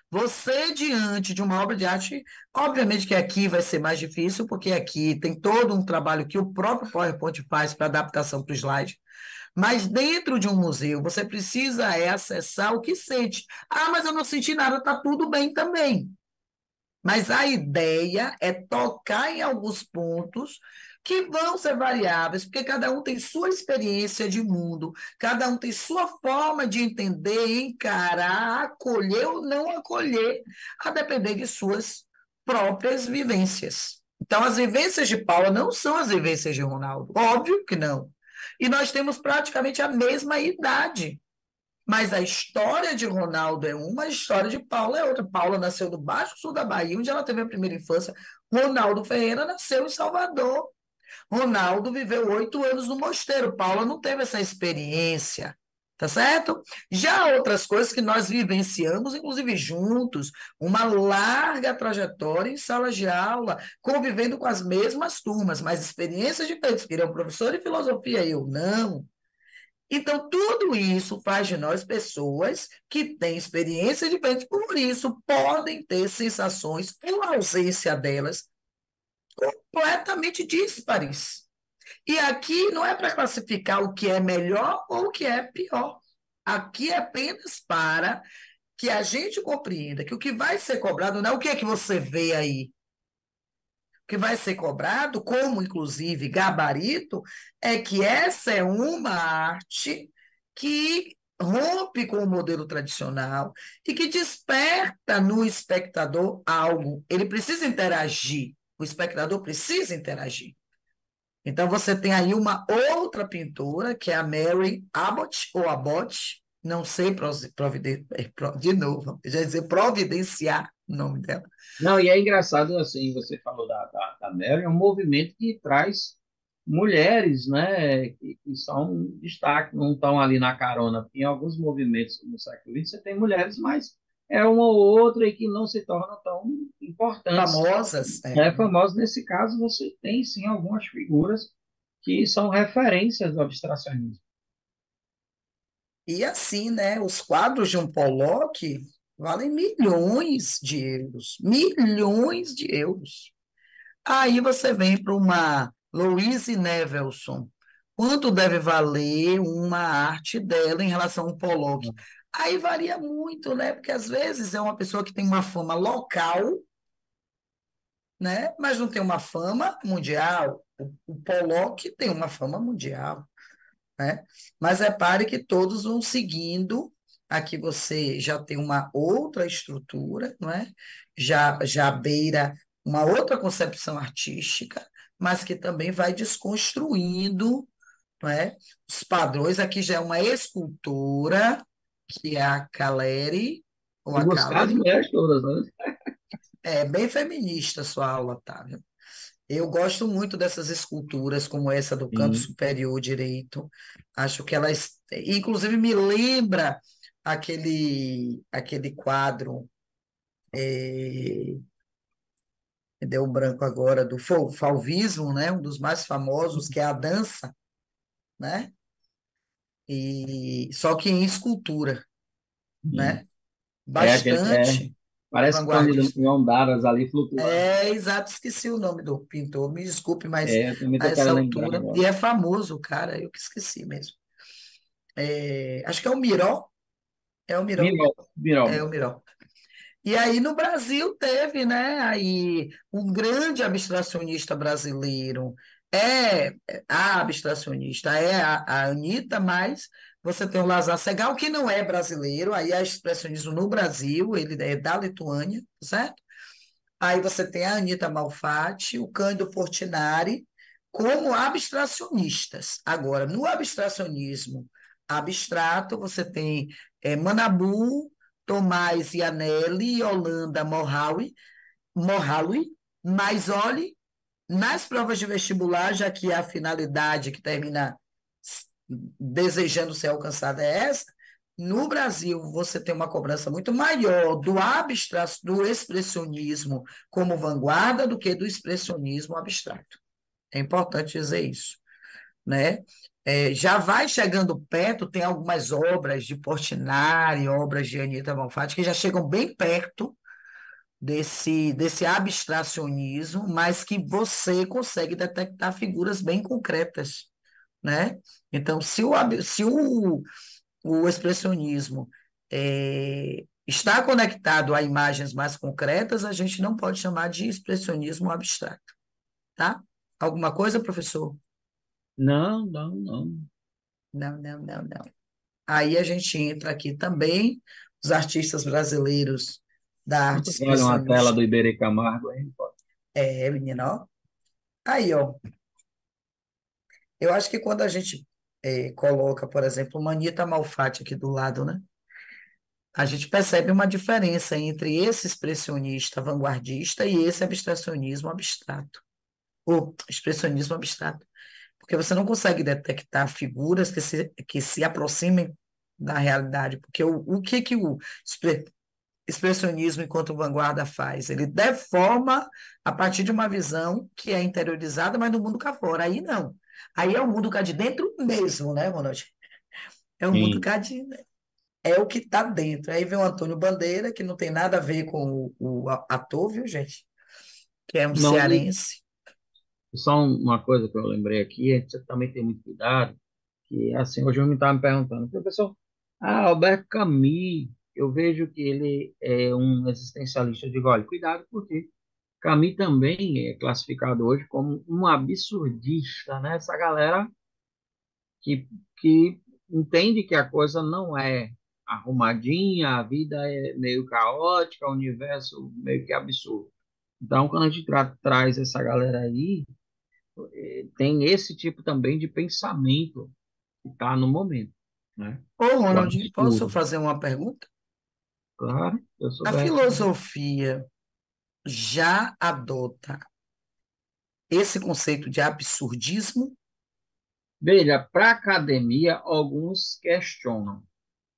Você, diante de uma obra de arte, obviamente que aqui vai ser mais difícil, porque aqui tem todo um trabalho que o próprio PowerPoint faz para adaptação para o slide, mas dentro de um museu, você precisa acessar o que sente. Ah, mas eu não senti nada, está tudo bem também. Mas a ideia é tocar em alguns pontos que vão ser variáveis, porque cada um tem sua experiência de mundo, cada um tem sua forma de entender, encarar, acolher ou não acolher, a depender de suas próprias vivências. Então, as vivências de Paula não são as vivências de Ronaldo, óbvio que não. E nós temos praticamente a mesma idade. Mas a história de Ronaldo é uma, a história de Paula é outra. Paula nasceu no Baixo Sul da Bahia, onde ela teve a primeira infância. Ronaldo Ferreira nasceu em Salvador. Ronaldo viveu 8 anos no mosteiro. Paula não teve essa experiência, tá certo? Já outras coisas que nós vivenciamos, inclusive juntos, uma larga trajetória em salas de aula, convivendo com as mesmas turmas, mas experiências diferentes, porque ele é um professor de filosofia, eu não. Então, tudo isso faz de nós pessoas que têm experiências diferentes, por isso podem ter sensações, ou a ausência delas, completamente díspares. E aqui não é para classificar o que é melhor ou o que é pior. Aqui é apenas para que a gente compreenda que o que vai ser cobrado não é o que é que você vê aí. O que vai ser cobrado, como inclusive gabarito, é que essa é uma arte que rompe com o modelo tradicional e que desperta no espectador algo. Ele precisa interagir, o espectador precisa interagir. Então, você tem aí uma outra pintora, que é a Mary Abbott, ou Abbott, não sei de novo, já ia dizer providenciar o nome dela. Não, e é engraçado, assim, você falou da Mary, é um movimento que traz mulheres, né, que são destaque, não estão ali na carona. Em alguns movimentos no século XX, você tem mulheres, mas é uma ou outra e que não se tornam tão importantes. Famosas. É famoso, nesse caso, você tem, sim, algumas figuras que são referências do abstracionismo. E assim, né, os quadros de um Pollock valem milhões de euros. Milhões de euros. Aí você vem para uma Louise Nevelson. Quanto deve valer uma arte dela em relação a um Pollock? Aí varia muito, né? Porque às vezes é uma pessoa que tem uma fama local, né? Mas não tem uma fama mundial. O Pollock tem uma fama mundial, né? Mas repare que todos vão seguindo. Aqui você já tem uma outra estrutura, não é? Já beira uma outra concepção artística, mas que também vai desconstruindo, não é? Os padrões. Aqui já é uma escultora, que é a Caleri, ou E a buscar as Caleri. mulheres todas, né? É bem feminista a sua aula, tá? Eu gosto muito dessas esculturas, como essa do canto Sim. superior direito. Acho que elas, inclusive, me lembra aquele quadro, deu um branco agora, do Fauvismo, né? Um dos mais famosos, que é a dança, né? E, só que em escultura, Sim. né? É aquele, Bastante parece que estão vanguardista. em ondadas ali flutuando. É, exato, esqueci o nome do pintor, me desculpe, mas É, eu também a estou essa querendo lembrar altura, agora. e é famoso, cara, eu que esqueci mesmo. Acho que é o Miró, é o Miró, Miró, Miró é o mesmo. Miró. E aí no Brasil teve, né, aí um grande abstracionista brasileiro, a abstracionista, é a Anitta, mas você tem o Lazar Segal, que não é brasileiro, aí é expressionismo no Brasil, ele é da Lituânia, certo? Aí você tem a Anitta Malfatti, o Cândido Portinari, como abstracionistas. Agora, no abstracionismo abstrato, você tem Manabu, Tomás Ianelli, Yolanda Morawi, mas olhe, nas provas de vestibular, já que a finalidade que termina desejando ser alcançada é essa, no Brasil você tem uma cobrança muito maior do expressionismo como vanguarda do que do expressionismo abstrato. É importante dizer isso, né? Já vai chegando perto, tem algumas obras de Portinari, obras de Anita Malfatti, que já chegam bem perto desse abstracionismo, mas que você consegue detectar figuras bem concretas, né? Então, se o expressionismo está conectado a imagens mais concretas, a gente não pode chamar de expressionismo abstrato, tá? Alguma coisa, professor? Não, não, não. Não, não, não, não. Aí a gente entra aqui também, os artistas brasileiros da arte Enquanto olham a tela expressionista. do Iberê Camargo aí, pô. Menina, ó. Aí, ó. Eu acho que quando a gente coloca, por exemplo, uma Anitta Malfatti aqui do lado, né? A gente percebe uma diferença entre esse expressionista vanguardista e esse abstracionismo abstrato, o expressionismo abstrato, porque você não consegue detectar figuras que se aproximem da realidade, porque o que que o expressionismo enquanto vanguarda faz? Ele deforma a partir de uma visão que é interiorizada, mas no mundo cá fora. Aí não. Aí é o mundo cá de dentro mesmo, né, Ronald? É o mundo Sim. cá de... É o que está dentro. Aí vem o Antônio Bandeira, que não tem nada a ver com o ator, viu, gente? Que é um Não, cearense. só uma coisa que eu lembrei aqui, é que você também tem muito cuidado, que assim, hoje eu me estava me perguntando, professor, Albert Camus, eu vejo que ele é um existencialista. Eu digo, olha, cuidado, porque Camus também é classificado hoje como um absurdista, né? Essa galera que entende que a coisa não é arrumadinha, a vida é meio caótica, o universo meio que absurdo. Então, quando a gente traz essa galera aí, tem esse tipo também de pensamento que está no momento, né? Ô, O Ronald, posso absurdo. fazer uma pergunta? Claro, eu A souber responder. filosofia já adota esse conceito de absurdismo? Veja, para a academia, alguns questionam, não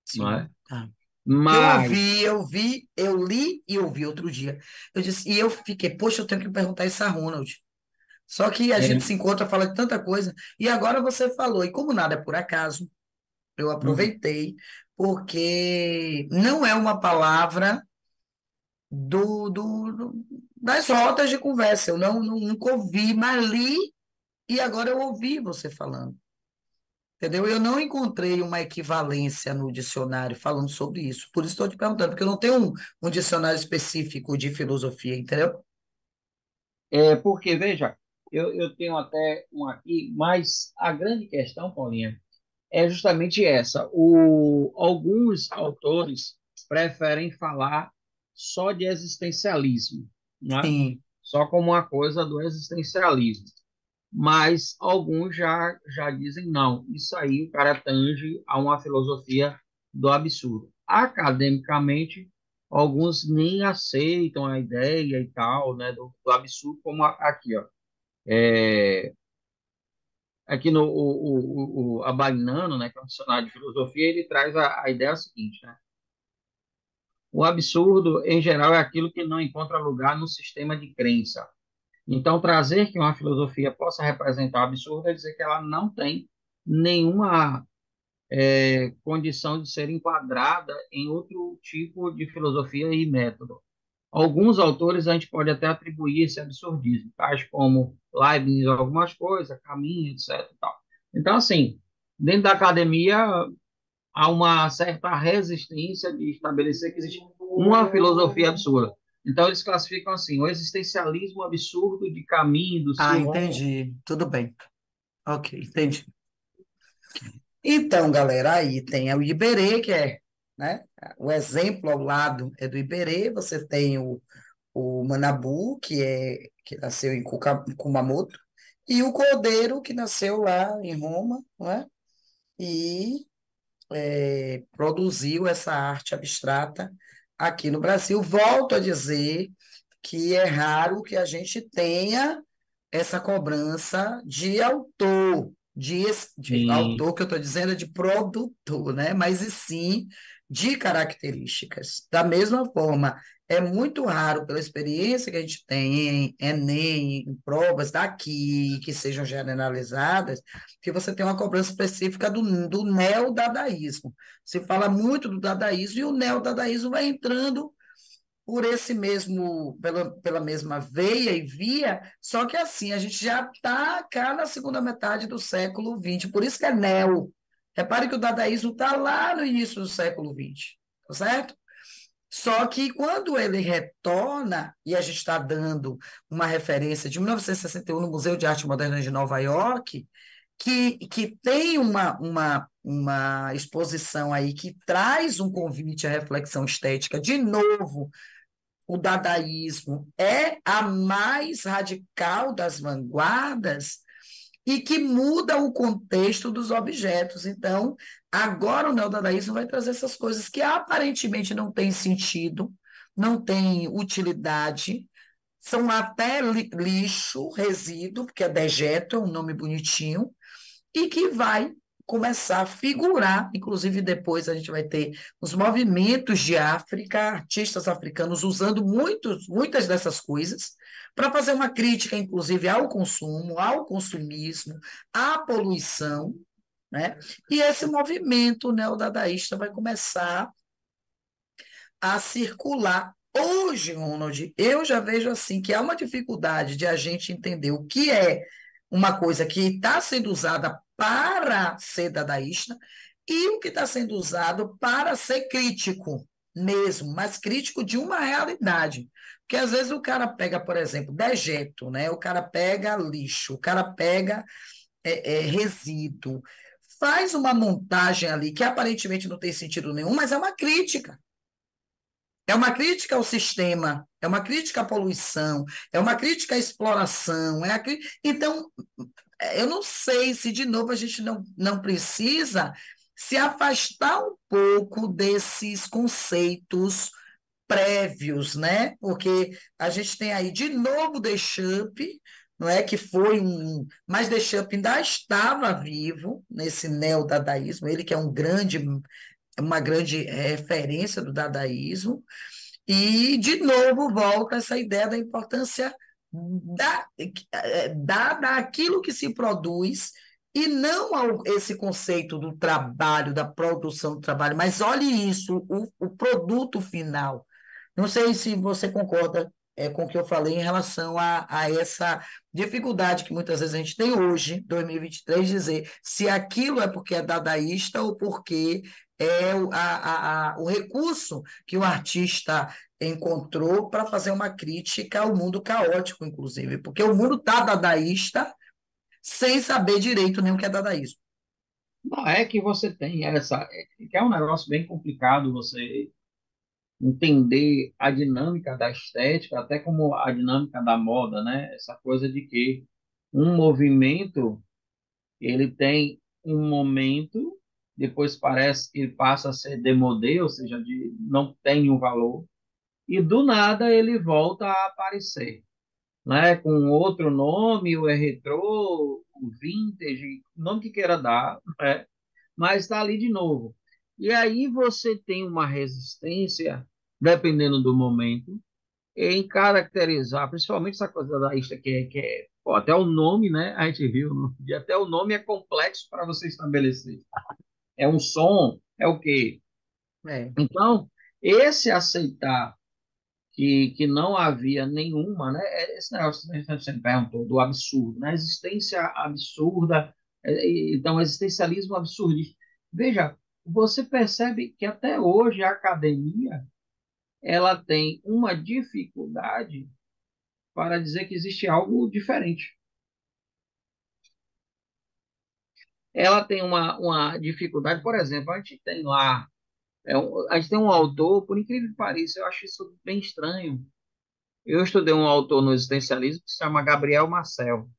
Sim. é? Tá. Que Mas, eu li e ouvi outro dia. Eu disse, e eu fiquei, poxa, eu tenho que perguntar isso a Ronald. Só que a gente é, se encontra, fala de tanta coisa, e agora você falou, e como nada é por acaso, eu uhum, aproveitei, porque não é uma palavra das rodas de conversa. Eu nunca ouvi, mas li e agora eu ouvi você falando. Entendeu? Eu não encontrei uma equivalência no dicionário falando sobre isso. Por isso estou te perguntando, porque eu não tenho um dicionário específico de filosofia, entendeu? porque, veja, eu tenho até um aqui, mas a grande questão, Paulinha, é justamente essa. Alguns autores preferem falar só de existencialismo, né? Sim. Só como uma coisa do existencialismo. Mas alguns já dizem não, isso aí o cara tange a uma filosofia do absurdo. Academicamente, alguns nem aceitam a ideia e tal, né, do absurdo, como aqui, ó. Aqui no o Abagnano, né, que é um dicionário de filosofia, ele traz a ideia seguinte, né? O absurdo, em geral, é aquilo que não encontra lugar no sistema de crença. Então, trazer que uma filosofia possa representar o absurdo é dizer que ela não tem nenhuma condição de ser enquadrada em outro tipo de filosofia e método. Alguns autores a gente pode até atribuir esse absurdismo, tais como Leibniz, algumas coisas, Caminho, etc. e tal. Então, assim, dentro da academia há uma certa resistência de estabelecer que existe uma filosofia absurda. Então, eles classificam assim, o existencialismo absurdo de Caminho, do Ah, Silvon. entendi. Tudo bem. Ok, entendi. Então, galera, aí tem o Iberê, que é, né? O exemplo ao lado é do Iberê, você tem o Manabu, que nasceu em Kumamoto, e o Cordeiro, que nasceu lá em Roma, não é? E produziu essa arte abstrata aqui no Brasil. Volto a dizer que é raro que a gente tenha essa cobrança de autor, de E, autor que eu estou dizendo é de produtor, né? Mas e sim de características. Da mesma forma, é muito raro, pela experiência que a gente tem em Enem, em provas daqui, que sejam generalizadas, que você tem uma cobrança específica do neodadaísmo. Se fala muito do dadaísmo e o neodadaísmo vai entrando por esse mesmo, pela mesma veia e via, só que assim, a gente já está cá na segunda metade do século XX, por isso que é neo. Repare que o dadaísmo está lá no início do século XX, tá certo? Só que quando ele retorna, e a gente está dando uma referência de 1961 no Museu de Arte Moderna de Nova York, que tem uma exposição aí que traz um convite à reflexão estética, de novo, o dadaísmo é a mais radical das vanguardas e que muda o contexto dos objetos. Então, agora o neodadaísmo vai trazer essas coisas que aparentemente não têm sentido, não têm utilidade, são até lixo, resíduo, porque é dejeto, é um nome bonitinho, e que vai começar a figurar, inclusive depois a gente vai ter os movimentos de África, artistas africanos usando muitas dessas coisas para fazer uma crítica, inclusive, ao consumo, ao consumismo, à poluição, né? E esse movimento neodadaísta vai começar a circular. Hoje, Ronald, eu já vejo assim que há uma dificuldade de a gente entender o que é uma coisa que está sendo usada para ser dadaísta e o que está sendo usado para ser crítico mesmo, mas crítico de uma realidade. Porque às vezes o cara pega, por exemplo, dejeto, né? O cara pega lixo, o cara pega resíduo, faz uma montagem ali que aparentemente não tem sentido nenhum, mas é uma crítica. É uma crítica ao sistema, é uma crítica à poluição, é uma crítica à exploração. Então, eu não sei se, de novo, a gente não precisa se afastar um pouco desses conceitos prévios, né? Porque a gente tem aí, de novo, Deschamps, não é que foi um... Mas Deschamps ainda estava vivo nesse neodadaísmo, ele que é uma grande referência do dadaísmo, e, de novo, volta essa ideia da importância dada àquilo que se produz, e não esse conceito do trabalho, da produção do trabalho, mas olhe isso, o produto final. Não sei se você concorda com o que eu falei em relação a essa dificuldade que muitas vezes a gente tem hoje, 2023, dizer se aquilo é porque é dadaísta ou porque é o recurso que o artista encontrou para fazer uma crítica ao mundo caótico, inclusive, porque o mundo está dadaísta sem saber direito nem o que é dadaísmo. Não, é que você tem que é um negócio bem complicado você entender a dinâmica da estética, até como a dinâmica da moda, né? Essa coisa de que um movimento, ele tem um momento, depois parece que ele passa a ser demodé, ou seja, não tem um valor, e do nada ele volta a aparecer, né? Com outro nome, o é retrô, o vintage, o nome que queira dar, né? Mas está ali de novo. E aí você tem uma resistência, dependendo do momento, em caracterizar, principalmente essa coisa da lista pô, até o nome, né? A gente viu, e até o nome é complexo para você estabelecer. É um som, é o quê? É, Então, esse aceitar que não havia nenhuma, né? Esse negócio que a gente perguntou, do absurdo, né? Existência absurda, então, existencialismo absurdo. Veja, você percebe que até hoje a academia ela tem uma dificuldade para dizer que existe algo diferente. Ela tem uma dificuldade, por exemplo, a gente tem lá, a gente tem um autor, por incrível que pareça, eu acho isso bem estranho. Eu estudei um autor no existencialismo que se chama Gabriel Marcel.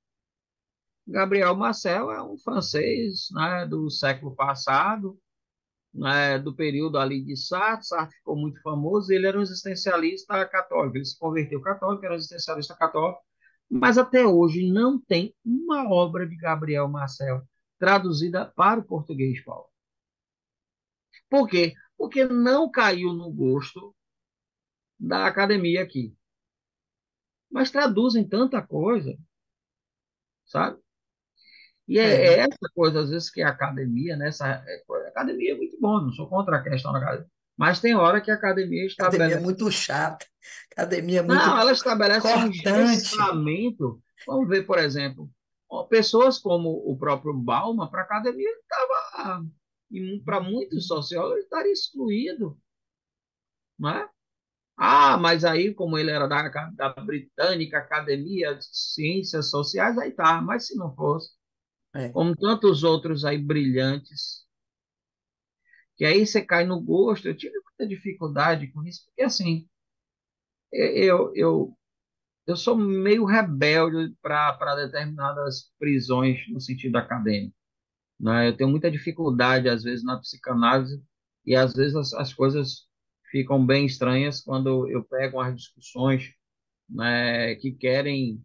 Gabriel Marcel é um francês, né, do século passado, né, do período ali de Sartre. Sartre ficou muito famoso, ele era um existencialista católico, ele se converteu católico, era um existencialista católico, mas até hoje não tem uma obra de Gabriel Marcel traduzida para o português, Paulo. Por quê? Porque não caiu no gosto da academia aqui. Mas traduzem tanta coisa, sabe? E é. é essa coisa, às vezes, que a academia, né? A academia é muito bom, não sou contra a questão da academia. Mas tem hora que a academia Academia é estabelece. muito chata, academia é muito Não, ela estabelece um cortante. engessamento. Vamos ver, por exemplo, pessoas como o próprio Bauman, para a academia, estava, para muitos sociólogos, estaria excluído, né? Ah, mas aí, como ele era da Britânica Academia de Ciências Sociais, aí tá. Mas se não fosse, É. como tantos outros aí brilhantes, que aí você cai no gosto. Eu tive muita dificuldade com isso, porque assim, eu, eu, eu sou meio rebelde para determinadas prisões no sentido acadêmico, né? Eu tenho muita dificuldade, às vezes, na psicanálise, e às vezes as coisas ficam bem estranhas quando eu pego as discussões. né, que querem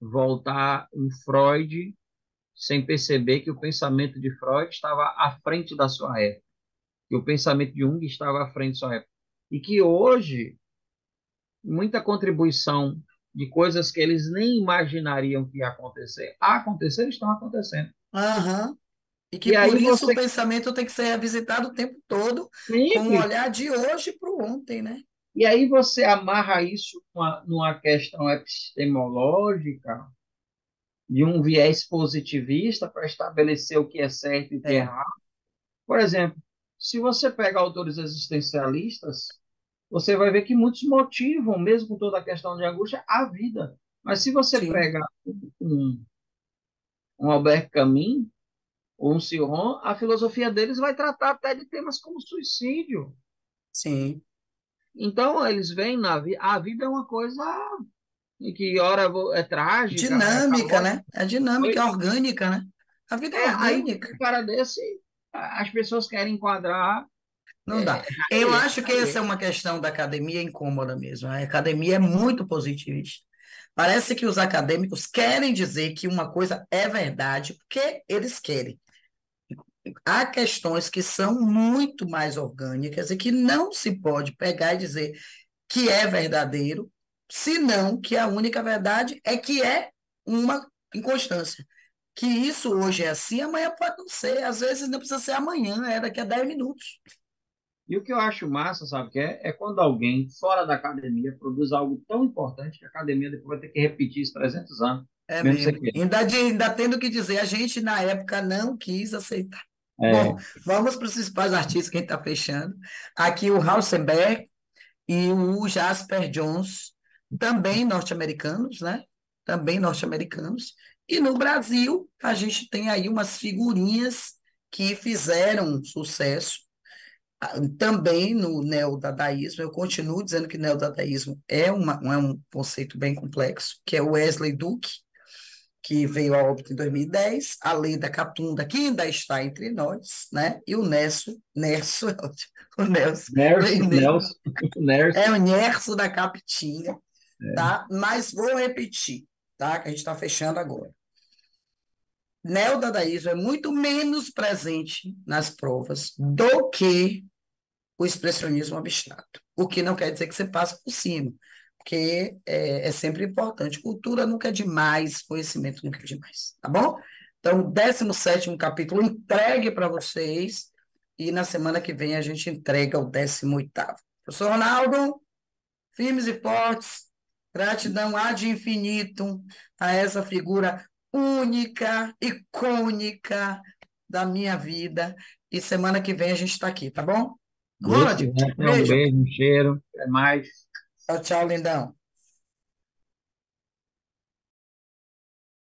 voltar um Freud sem perceber que o pensamento de Freud estava à frente da sua época, que o pensamento de Jung estava à frente da sua época. E que hoje, muita contribuição de coisas que eles nem imaginariam que ia acontecer, aconteceram, estão acontecendo. Aham. E que E por aí isso o você pensamento tem que ser revisitado o tempo todo, com o sempre, olhar de hoje para o ontem, né? e aí você amarra isso numa questão epistemológica, de um viés positivista para estabelecer o que é certo e o que é É, errado. Por exemplo, se você pega autores existencialistas, você vai ver que muitos motivam, mesmo com toda a questão de angústia, a vida. Mas se você sim, pega um, um Albert Camus ou um Cioran, a filosofia deles vai tratar até de temas como suicídio. sim. Então, eles veem na vida, a vida é uma coisa que ora é trágica, é Dinâmica, caótica. né? É dinâmica, é orgânica, né? A vida é Aí, orgânica. um cara desse, as pessoas querem enquadrar. Não dá. É, Eu aí, acho que essa é aí, uma questão da academia incômoda mesmo. A academia é muito positivista. Parece que os acadêmicos querem dizer que uma coisa é verdade porque eles querem. Há questões que são muito mais orgânicas e que não se pode pegar e dizer que é verdadeiro, senão que a única verdade é que é uma inconstância. Que isso hoje é assim, amanhã pode não ser. Às vezes não precisa ser amanhã, é daqui a 10 minutos. e o que eu acho massa, sabe o que é? É quando alguém fora da academia produz algo tão importante que a academia depois vai ter que repetir isso 300 anos, É mesmo você mesmo. queira. Ainda tendo que dizer, a gente na época não quis aceitar. Bom, É, vamos para os principais artistas que a gente está fechando. Aqui o Halsenberg e o Jasper Jones, também norte-americanos, né? Também norte-americanos. E no Brasil, a gente tem aí umas figurinhas que fizeram sucesso. Também no neodadaísmo, eu continuo dizendo que neodadaísmo é um conceito bem complexo, que é o Wesley Duke, que veio a óbito em 2010, a Leda Catunda, que ainda está entre nós, né? E o Nerso, o Nelson, Nelson, é Nerso. o Nerso da Capitinga, tá? Mas vou repetir, tá? Que a gente está fechando agora. Neodadaísmo é muito menos presente nas provas do que o expressionismo abstrato, o que não quer dizer que você passe por cima, porque é sempre importante. Cultura nunca é demais, conhecimento nunca é demais, tá bom? Então, o 17º capítulo entregue para vocês, e na semana que vem a gente entrega o 18º. Professor Ronaldo, firmes e fortes, gratidão ad infinitum a essa figura única, icônica da minha vida, e semana que vem a gente está aqui, tá bom? Deus Ronald, quiser, até um beijo. beijo, um cheiro, até mais. Tchau, tchau, lindão.